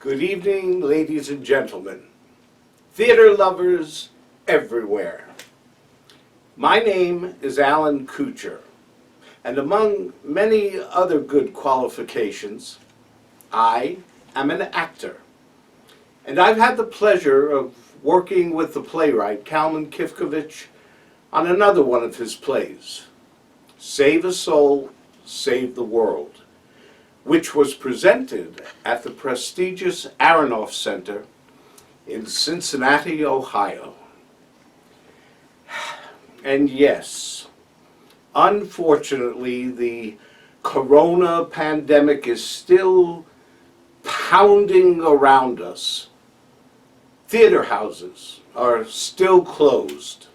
Good evening, ladies and gentlemen, theater lovers everywhere. My name is Alan Kuchar, and among many other good qualifications, I am an actor. And I've had the pleasure of working with the playwright Kalman Kivkovich on another one of his plays, Save a Soul, Save the World, which was presented at the prestigious Aronoff Center in Cincinnati, Ohio. And yes, unfortunately, the corona pandemic is still pounding around us. Theater houses are still closed.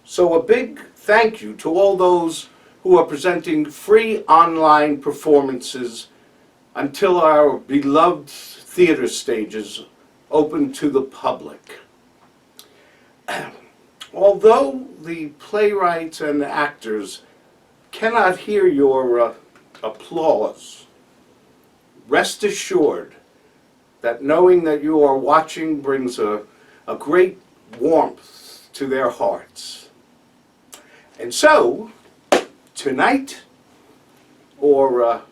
So a big thank you to all those who are presenting free online performances until our beloved theater stages open to the public. Although the playwrights and actors cannot hear your applause, rest assured that knowing that you are watching brings a great warmth to their hearts. And so, tonight, or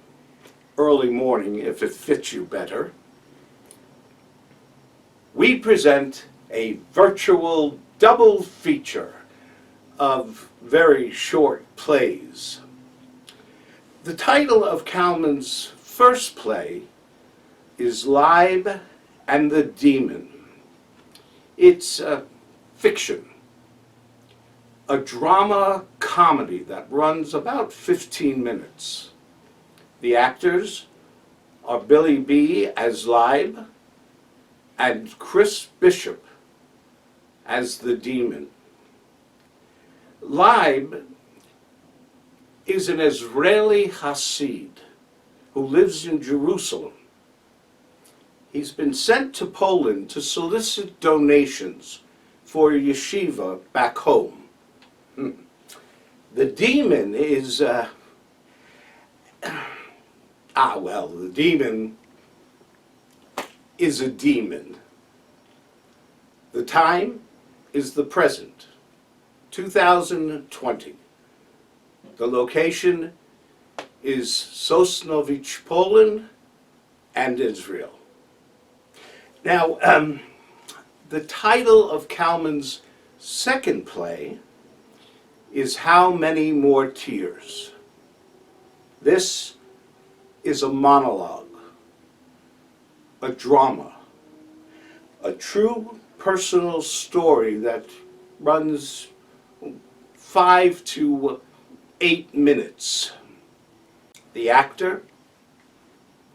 early morning if it fits you better, we present a virtual double feature of very short plays. The title of Kalman's first play is Lajb and the Demon. It's fiction, a drama comedy that runs about 15 minutes. The actors are Billy B. as Lajb and Chris Bishop as the Demon. Lajb is an Israeli Hasid who lives in Jerusalem. He's been sent to Poland to solicit donations for a yeshiva back home. The Demon is, the Demon is a demon. The time is the present, 2020. The location is Sosnowiec, Poland, and Israel. Now, the title of Kalman's second play is How Many More Tears? This is a monologue, a drama, a true personal story that runs 5 to 8 minutes. The actor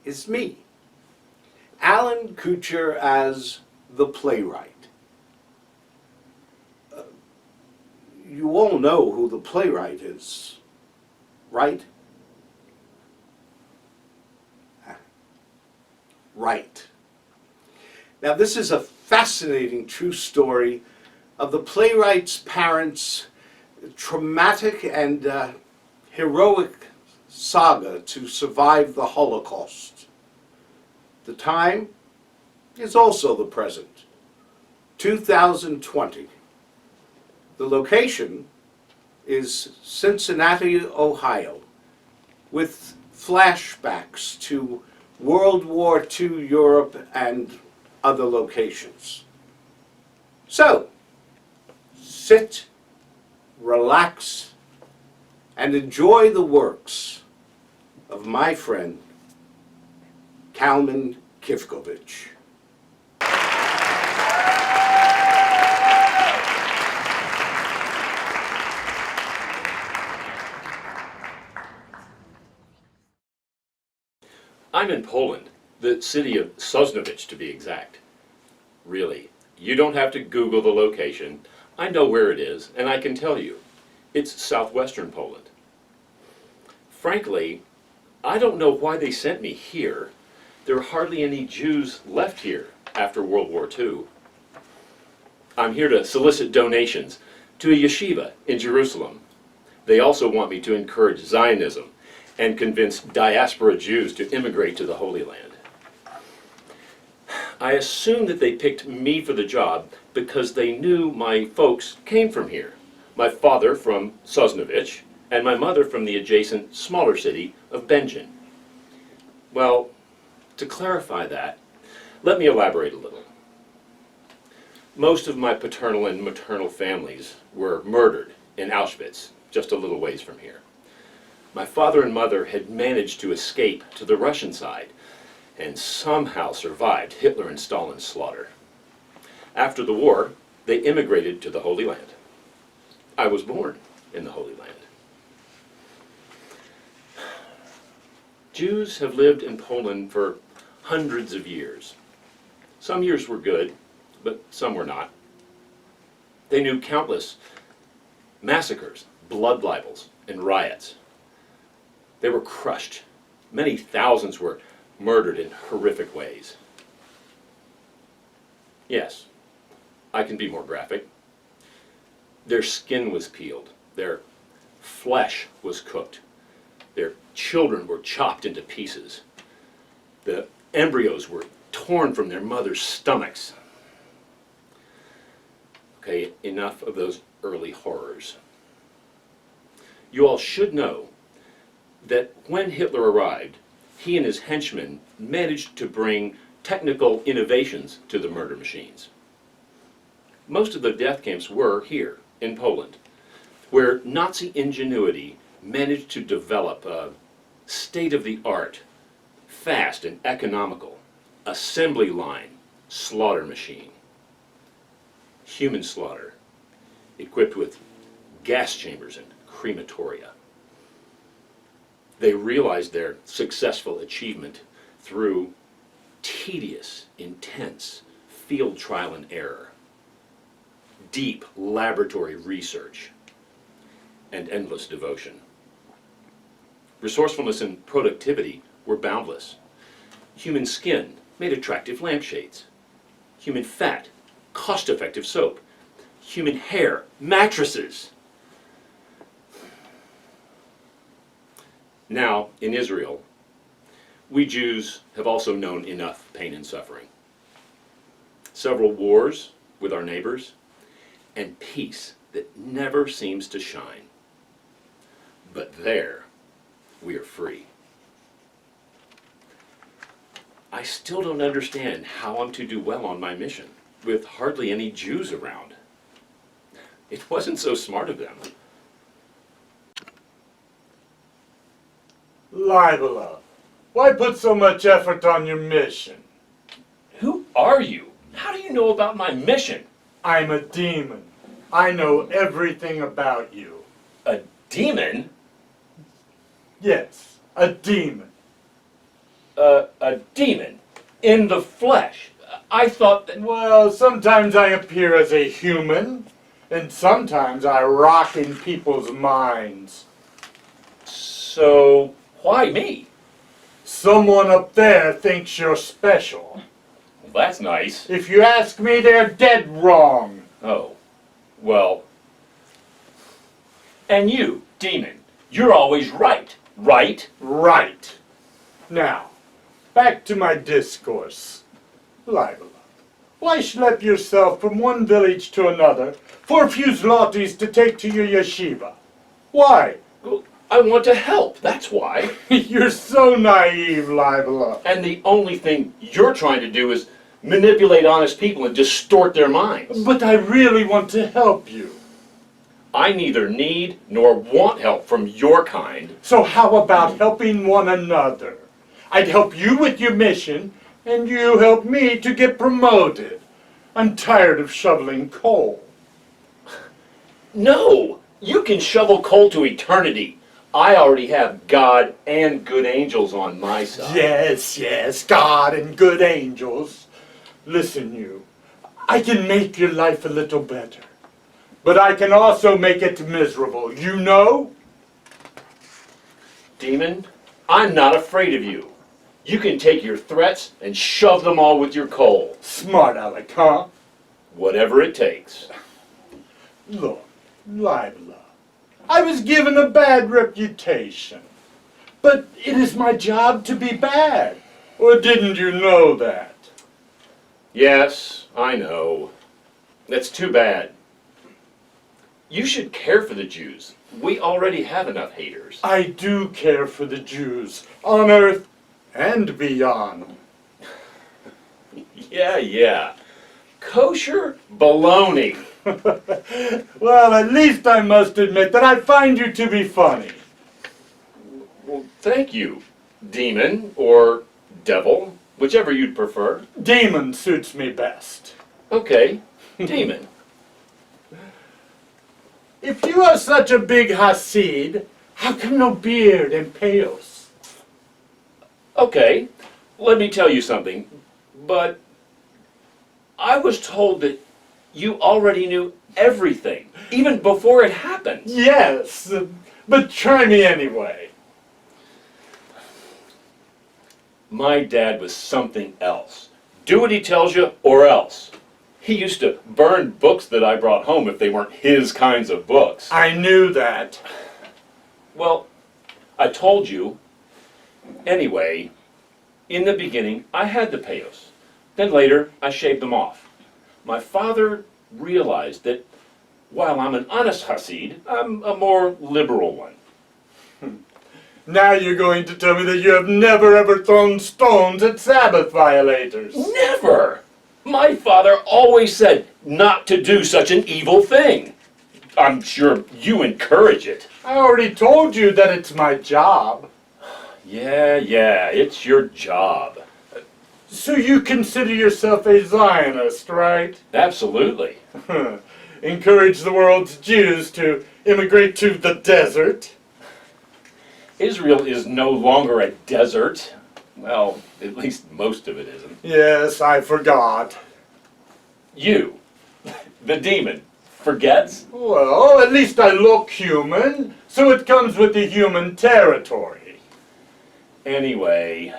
is me, Alan Kuchar as the playwright. You all know who the playwright is, right? Right. Now, this is a fascinating true story of the playwright's parents' traumatic and heroic saga to survive the Holocaust. The time is also the present, 2020. The location is Cincinnati, Ohio, with flashbacks to World War II Europe, and other locations. So, sit, relax, and enjoy the works of my friend, Kalman Kivkovich. I'm in Poland, the city of Sosnowiec to be exact. Really, you don't have to Google the location. I know where it is, and I can tell you. It's southwestern Poland. Frankly, I don't know why they sent me here. There are hardly any Jews left here after World War II. I'm here to solicit donations to a yeshiva in Jerusalem. They also want me to encourage Zionism and convince diaspora Jews to immigrate to the Holy Land. I assume that they picked me for the job because they knew my folks came from here. My father from Sosnowiec and my mother from the adjacent smaller city of Benjin. Well, to clarify that, let me elaborate a little. Most of my paternal and maternal families were murdered in Auschwitz, just a little ways from here. My father and mother had managed to escape to the Russian side and somehow survived Hitler and Stalin's slaughter. After the war, they immigrated to the Holy Land. I was born in the Holy Land. Jews have lived in Poland for hundreds of years. Some years were good, but some were not. They knew countless massacres, blood libels, and riots. They were crushed. Many thousands were murdered in horrific ways. Yes, I can be more graphic. Their skin was peeled. Their flesh was cooked. Their children were chopped into pieces. The embryos were torn from their mother's stomachs. Okay, enough of those early horrors. You all should know that when Hitler arrived, he and his henchmen managed to bring technical innovations to the murder machines. Most of the death camps were here in Poland, where Nazi ingenuity managed to develop a state-of-the-art, fast and economical assembly line slaughter machine. Human slaughter, equipped with gas chambers and crematoria. They realized their successful achievement through tedious, intense field trial and error, deep laboratory research, and endless devotion. Resourcefulness and productivity were boundless. Human skin made attractive lampshades. Human fat, cost-effective soap. Human hair, mattresses. Now, in Israel, we Jews have also known enough pain and suffering. Several wars with our neighbors, and peace that never seems to shine. But there, we are free. I still don't understand how I'm to do well on my mission, with hardly any Jews around. It wasn't so smart of them. Libela, why put so much effort on your mission? Who are you? How do you know about my mission? I'm a demon. I know everything about you. A demon? Yes, a demon. A demon? In the flesh? I thought that... Well, sometimes I appear as a human, and sometimes I rock in people's minds. So, why me? Someone up there thinks you're special. Well, that's nice. If you ask me, they're dead wrong. Oh, well... And you, demon, you're always right, right? Right. Now, back to my discourse. Libela, why schlep yourself from one village to another for a few zlotys to take to your yeshiva? Why? I want to help, that's why. You're so naive, Libela. And the only thing you're trying to do is manipulate honest people and distort their minds. But I really want to help you. I neither need nor want help from your kind. So how about helping one another? I'd help you with your mission, and you help me to get promoted. I'm tired of shoveling coal. No, you can shovel coal to eternity. I already have God and good angels on my side. Yes, God and good angels. Listen, you, I can make your life a little better, but I can also make it miserable, you know? Demon, I'm not afraid of you. You can take your threats and shove them all with your coal. Smart aleck, huh? Whatever it takes. Look, Libela, I was given a bad reputation, but it is my job to be bad. Or didn't you know that? Yes, I know. That's too bad. You should care for the Jews. We already have enough haters. I do care for the Jews, on earth and beyond. Yeah. Kosher baloney. Well, at least I must admit that I find you to be funny. Well, thank you, demon or devil, whichever you'd prefer. Demon suits me best. Okay, demon. If you are such a big Hasid, how come no beard and payos? Okay, let me tell you something, but I was told that you already knew everything, even before it happened. Yes, but try me anyway. My dad was something else. Do what he tells you, or else. He used to burn books that I brought home if they weren't his kinds of books. I knew that. Well, I told you. Anyway, in the beginning, I had the payos. Then later, I shaved them off. My father realized that while I'm an honest Hasid, I'm a more liberal one. Now you're going to tell me that you have never ever thrown stones at Sabbath violators. Never! My father always said not to do such an evil thing. I'm sure you encourage it. I already told you that it's my job. Yeah, it's your job. So you consider yourself a Zionist, right? Absolutely. Encourage the world's Jews to immigrate to the desert. Israel is no longer a desert. Well, at least most of it isn't. Yes, I forgot. You, the demon, forgets? Well, at least I look human, so it comes with the human territory. Anyway,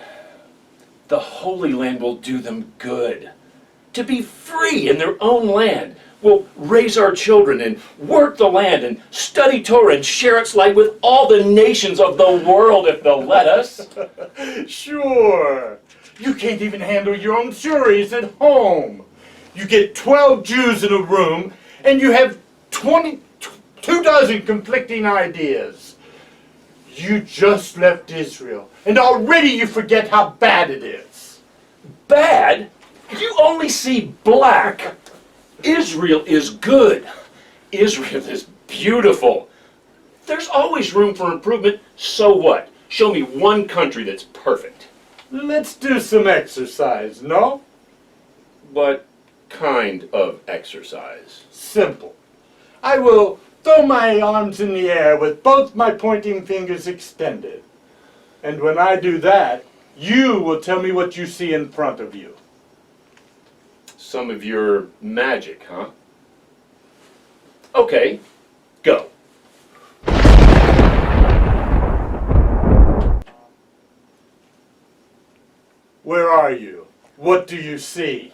the Holy Land will do them good. To be free in their own land. We'll raise our children and work the land and study Torah and share its light with all the nations of the world if they'll let us. Sure. You can't even handle your own shuris at home. You get 12 Jews in a room and you have 2 dozen conflicting ideas. You just left Israel and already you forget how bad it is. Bad? You only see black. Israel is good. Israel is beautiful. There's always room for improvement. So what? Show me one country that's perfect. Let's do some exercise, no? What kind of exercise? Simple. I will throw my arms in the air with both my pointing fingers extended. And when I do that, you will tell me what you see in front of you. Some of your magic, huh? Okay, go. Where are you? What do you see?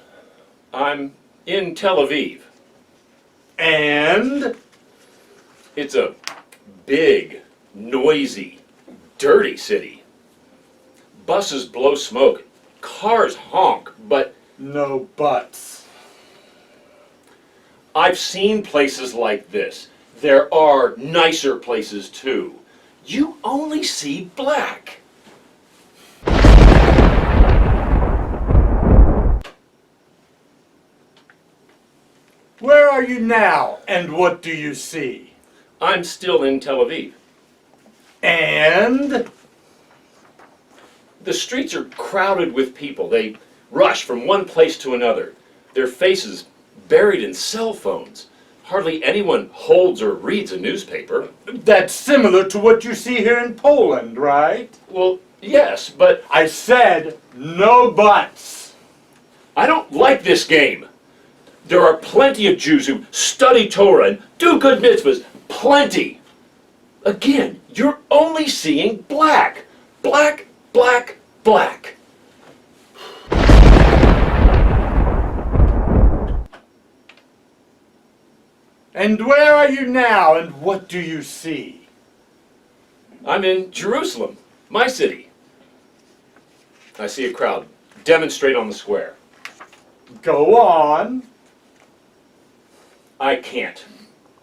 I'm in Tel Aviv. And? It's a big, noisy, dirty city. Buses blow smoke, cars honk, but No buts. I've seen places like this. There are nicer places too. You only see black. Where are you now, and what do you see? I'm still in Tel Aviv. And? The streets are crowded with people. They rush from one place to another, their faces buried in cell phones. Hardly anyone holds or reads a newspaper. That's similar to what you see here in Poland, right? Well, yes, but I said no buts. I don't like this game. There are plenty of Jews who study Torah and do good mitzvahs. Plenty. Again, you're only seeing black. Black, black, black. And where are you now, and what do you see? I'm in Jerusalem, my city. I see a crowd demonstrate on the square. Go on. I can't.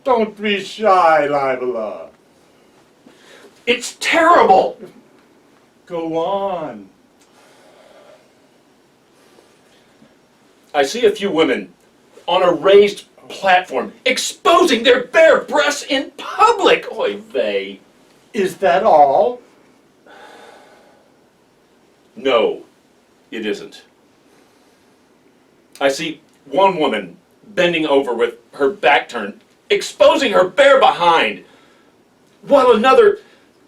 Don't be shy, Lajb-Tears. It's terrible! Go on. I see a few women on a raised platform exposing their bare breasts in public. Oy vey. Is that all? No, it isn't. I see one woman bending over with her back turned, exposing her bare behind, while another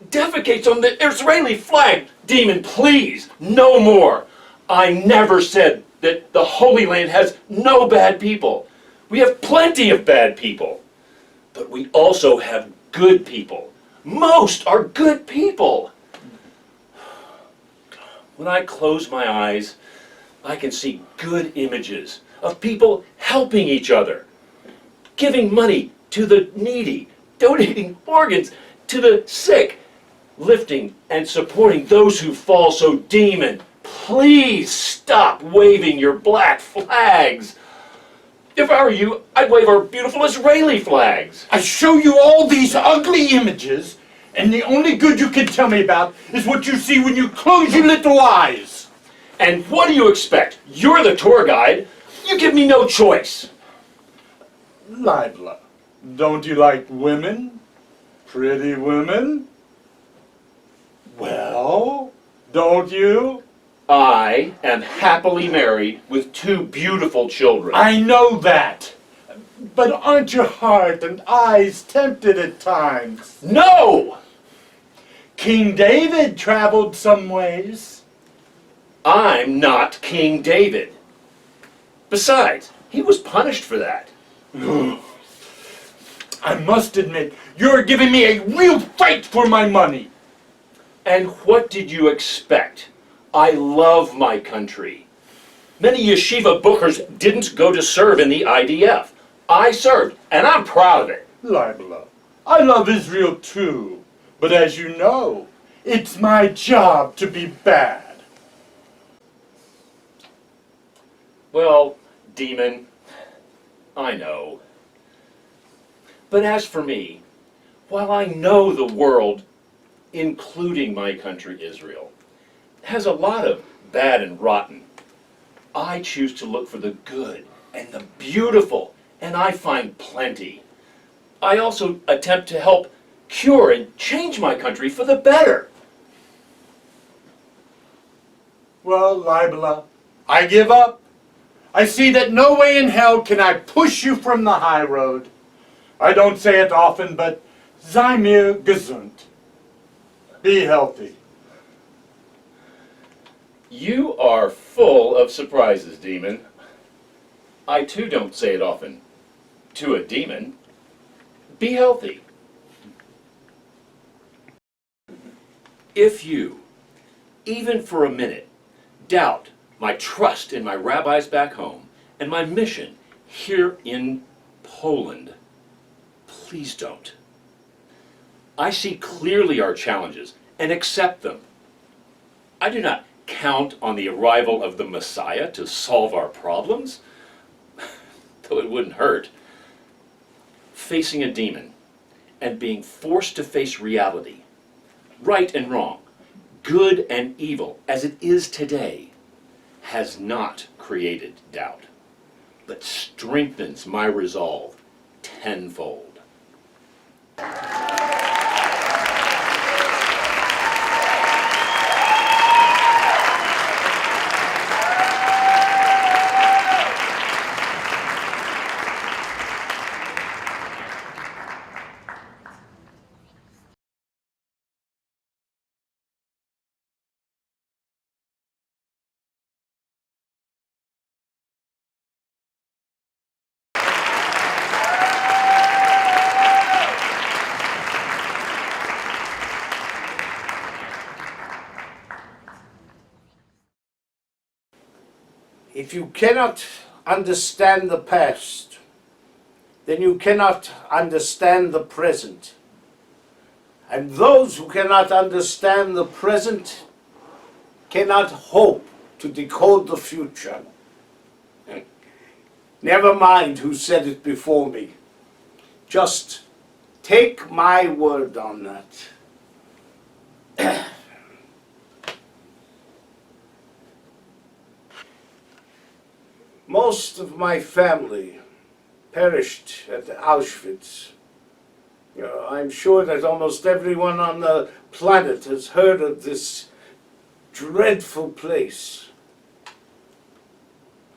defecates on the Israeli flag. Demon, please, no more. I never said that the Holy Land has no bad people. We have plenty of bad people. But we also have good people. Most are good people. When I close my eyes, I can see good images of people helping each other, giving money to the needy, donating organs to the sick, lifting and supporting those who fall. So, demon, please stop waving your black flags. If I were you, I'd wave our beautiful Israeli flags. I show you all these ugly images, and the only good you can tell me about is what you see when you close your little eyes. And what do you expect? You're the tour guide. You give me no choice. Lajb-Tears, don't you like women? Pretty women? Well, don't you? I am happily married with 2 beautiful children. I know that. But aren't your heart and eyes tempted at times? No! King David traveled some ways. I'm not King David. Besides, he was punished for that. I must admit, you're giving me a real fight for my money. And what did you expect? I love my country. Many yeshiva bookers didn't go to serve in the IDF. I served, and I'm proud of it. Lajb-Tears, I love Israel too. But as you know, it's my job to be bad. Well, demon, I know. But as for me, while I know the world, including my country Israel, has a lot of bad and rotten, I choose to look for the good and the beautiful, and I find plenty. I also attempt to help cure and change my country for the better. Well, Lajb-Tears, I give up. I see that no way in hell can I push you from the high road. I don't say it often, but sei mir gesund. Be healthy. You are full of surprises, demon. I too don't say it often. To a demon, be healthy. If you, even for a minute, doubt my trust in my rabbis back home and my mission here in Poland, please don't. I see clearly our challenges and accept them. I do not count on the arrival of the Messiah to solve our problems, though it wouldn't hurt. Facing a demon and being forced to face reality right and wrong, good and evil, as it is today, has not created doubt, but strengthens my resolve tenfold. If you cannot understand the past, then you cannot understand the present. And those who cannot understand the present cannot hope to decode the future. Never mind who said it before me. Just take my word on that. Most of my family perished at Auschwitz. I'm sure that almost everyone on the planet has heard of this dreadful place.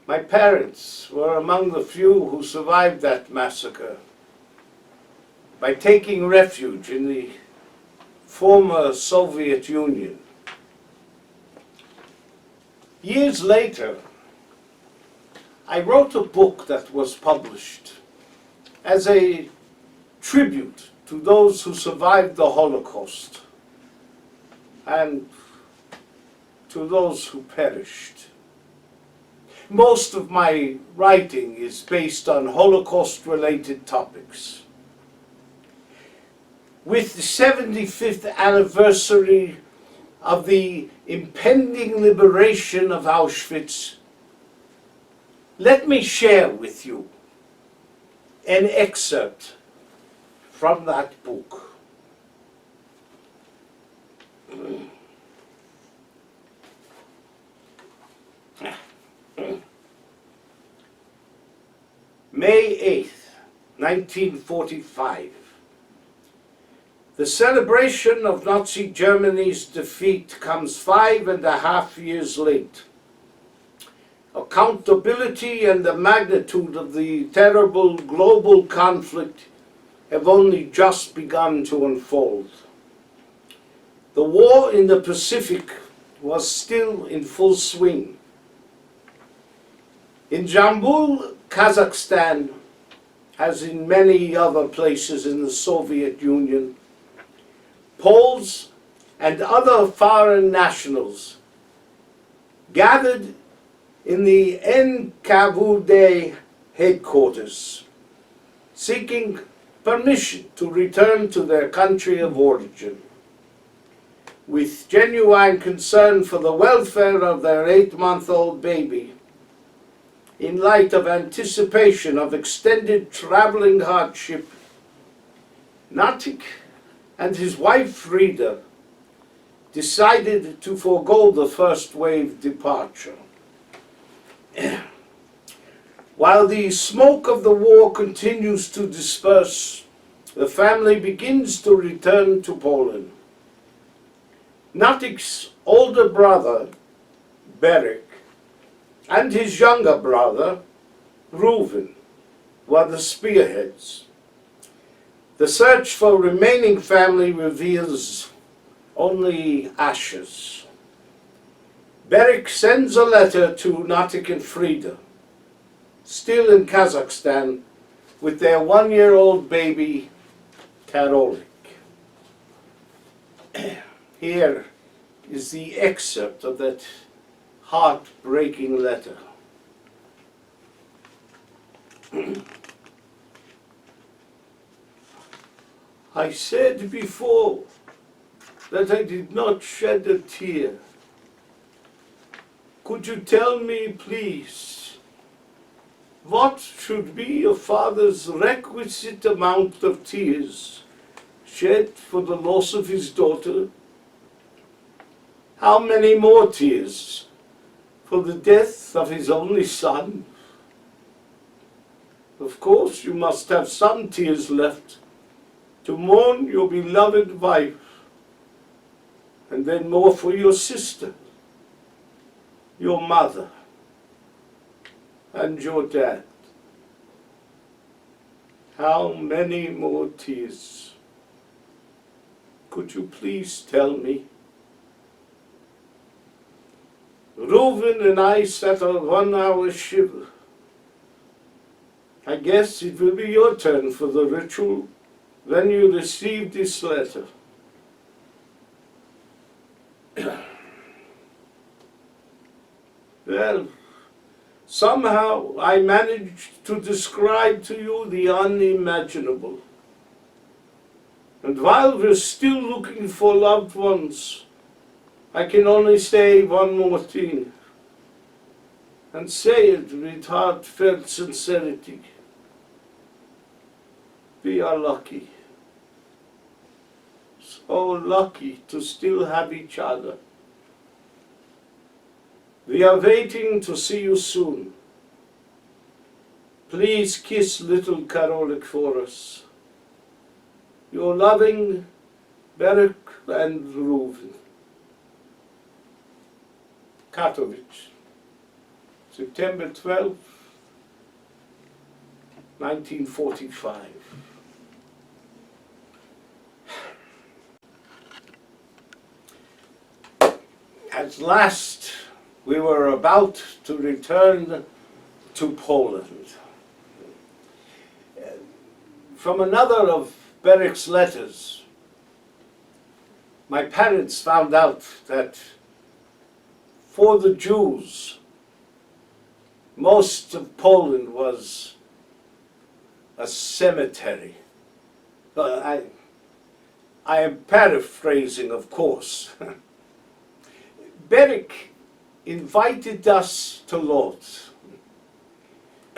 My parents were among the few who survived that massacre by taking refuge in the former Soviet Union. Years later, I wrote a book that was published as a tribute to those who survived the Holocaust and to those who perished. Most of my writing is based on Holocaust-related topics. With the 75th anniversary of the impending liberation of Auschwitz, let me share with you an excerpt from that book. May 8th, 1945. The celebration of Nazi Germany's defeat comes 5.5 years late. Accountability and the magnitude of the terrible global conflict have only just begun to unfold. The war in the Pacific was still in full swing. In Jambil, Kazakhstan, as in many other places in the Soviet Union, Poles and other foreign nationals gathered in the NKVD headquarters, seeking permission to return to their country of origin. With genuine concern for the welfare of their 8-month-old baby, in light of anticipation of extended traveling hardship, Natik and his wife Frida decided to forego the first wave departure. While the smoke of the war continues to disperse, the family begins to return to Poland. Natik's older brother, Berek, and his younger brother, Reuven, were the spearheads. The search for remaining family reveals only ashes. Berek sends a letter to Natik and Frida, still in Kazakhstan, with their 1-year-old baby, Karolik. Here is the excerpt of that heartbreaking letter. I said before that I did not shed a tear. Could you tell me, please, what should be a father's requisite amount of tears shed for the loss of his daughter How many more tears for the death of his only son? Of course, you must have some tears left to mourn your beloved wife, and then more for your sister, your mother, and your dad. How many more tears? Could you please tell me? Reuven and I sat a 1-hour shiver. I guess it will be your turn for the ritual when you receive this letter. Well, somehow I managed to describe to you the unimaginable. And while we're still looking for loved ones, I can only say one more thing, and say it with heartfelt sincerity. We are lucky. So lucky to still have each other. We are waiting to see you soon. Please kiss little Karolik for us. Your loving Berek and Reuven. Katowice, September 12, 1945. At last, we were about to return to Poland. From another of Berek's letters, my parents found out that for the Jews, most of Poland was a cemetery. I am paraphrasing, of course. Berek invited us to Lodz.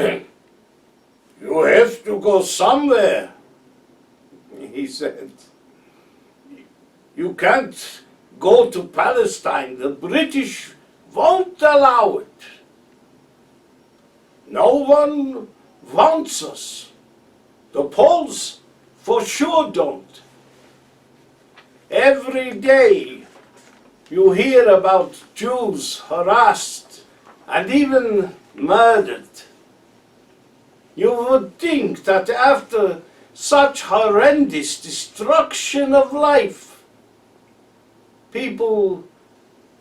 You have to go somewhere, he said. You can't go to Palestine. The British won't allow it. No one wants us. The Poles for sure don't. Every day you hear about Jews harassed and even murdered. You would think that after such horrendous destruction of life, people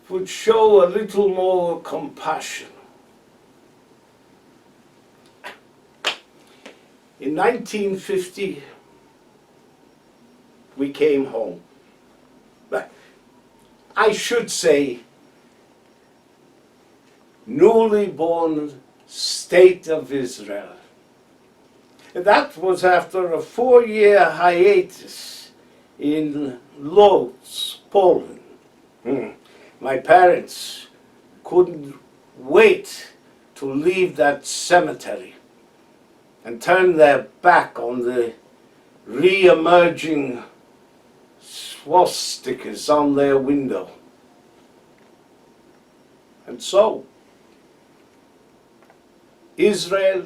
would show a little more compassion. In 1950, we came home. But I should say, newly born State of Israel. That was after a 4-year hiatus in Lodz, Poland. My parents couldn't wait to leave that cemetery and turn their back on the re-emerging swastikas on their window. And so, Israel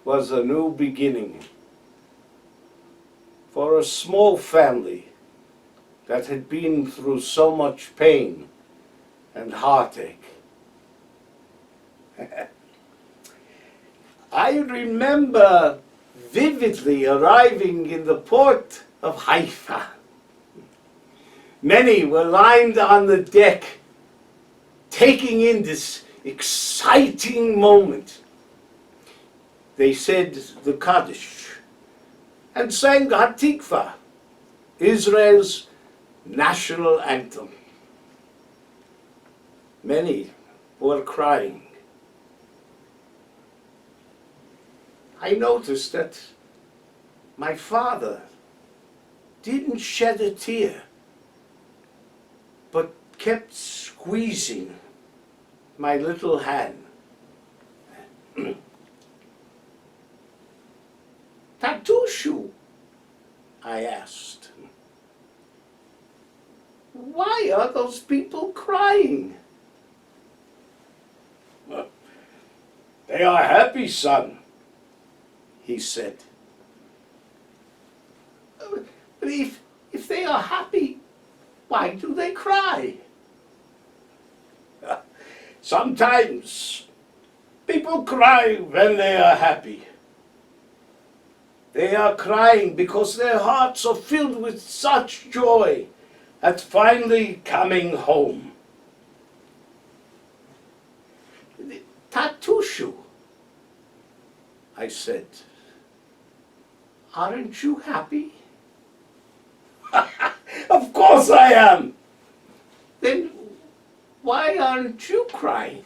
was a new beginning for a small family that had been through so much pain and heartache. I remember vividly arriving in the port of Haifa. Many were lined on the deck, taking in this exciting moment. They said the Kaddish and sang Hatikva, Israel's national anthem. Many were crying. I noticed that my father didn't shed a tear, but kept squeezing my little hand. Tatushu, I asked, why are those people crying? They are happy, son, he said. But if they are happy, why do they cry? Sometimes people cry when they are happy. They are crying because their hearts are filled with such joy at finally coming home. Tatushu, I said, aren't you happy? Of course I am. Then why aren't you crying?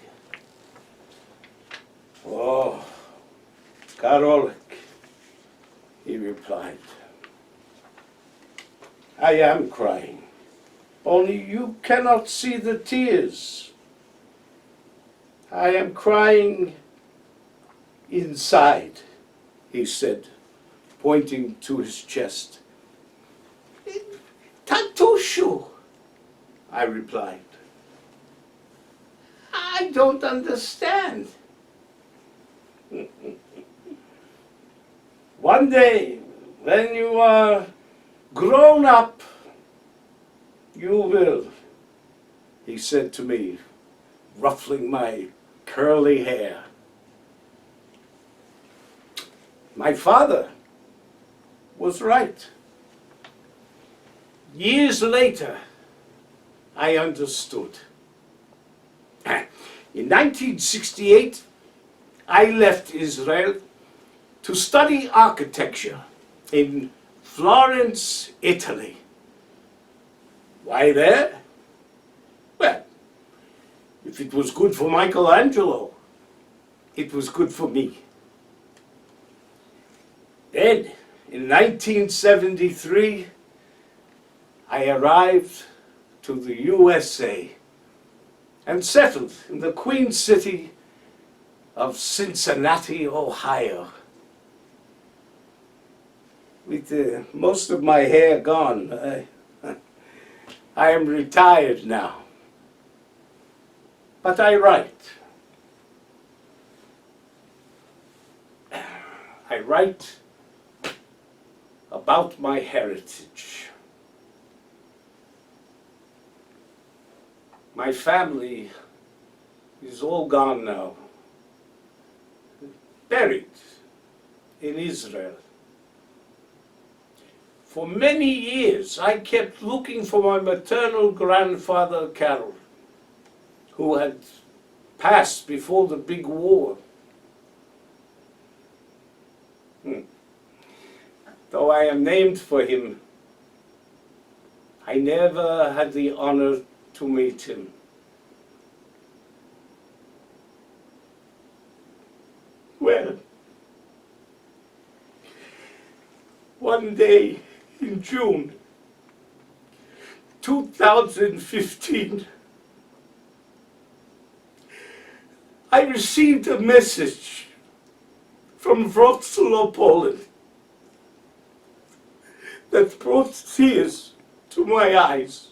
Oh, Karolik, he replied. I am crying, only you cannot see the tears. I am crying inside, he said, pointing to his chest. Tatushu, I replied. I don't understand. One day, when you are grown up, you will, he said to me, ruffling my curly hair. My father was right. Years later, I understood. In 1968, I left Israel to study architecture in Florence, Italy. Why there? Well, if it was good for Michelangelo, it was good for me. Then, in 1973, I arrived to the USA and settled in the Queen City of Cincinnati, Ohio. With most of my hair gone, I am retired now. But I write. I write about my heritage. My family is all gone now, buried in Israel. For many years, I kept looking for my maternal grandfather, Carol, who had passed before the big war. Though I am named for him, I never had the honor to meet him. Well, one day in June 2015, I received a message from Wrocław, Poland, that brought tears to my eyes.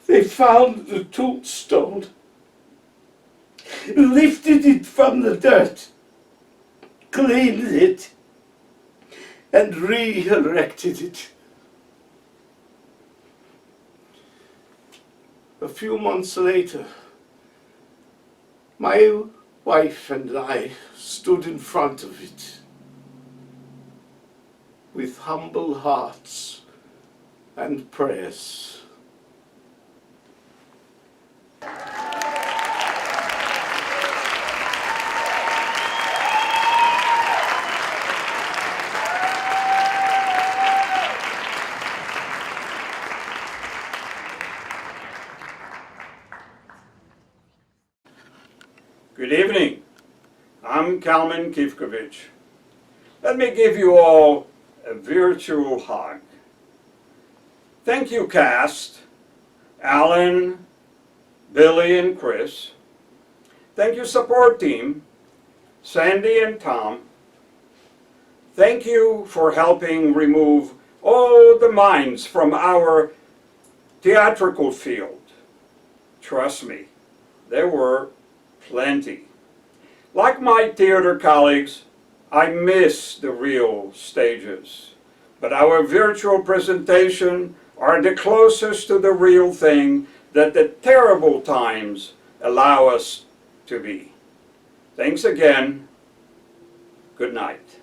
They found the tombstone, lifted it from the dirt, cleaned it, and re-erected it. A few months later, my wife and I stood in front of it with humble hearts and prayers. Good evening. I'm Kalman Kivkovich. Let me give you all a virtual hug. Thank you, cast, Alan, Billy, and Chris. Thank you, support team, Sandy and Tom. Thank you for helping remove all the minds from our theatrical field. Trust me, there were plenty. Like my theater colleagues, I miss the real stages, but our virtual presentation are the closest to the real thing that the terrible times allow us to be. Thanks again. Good night.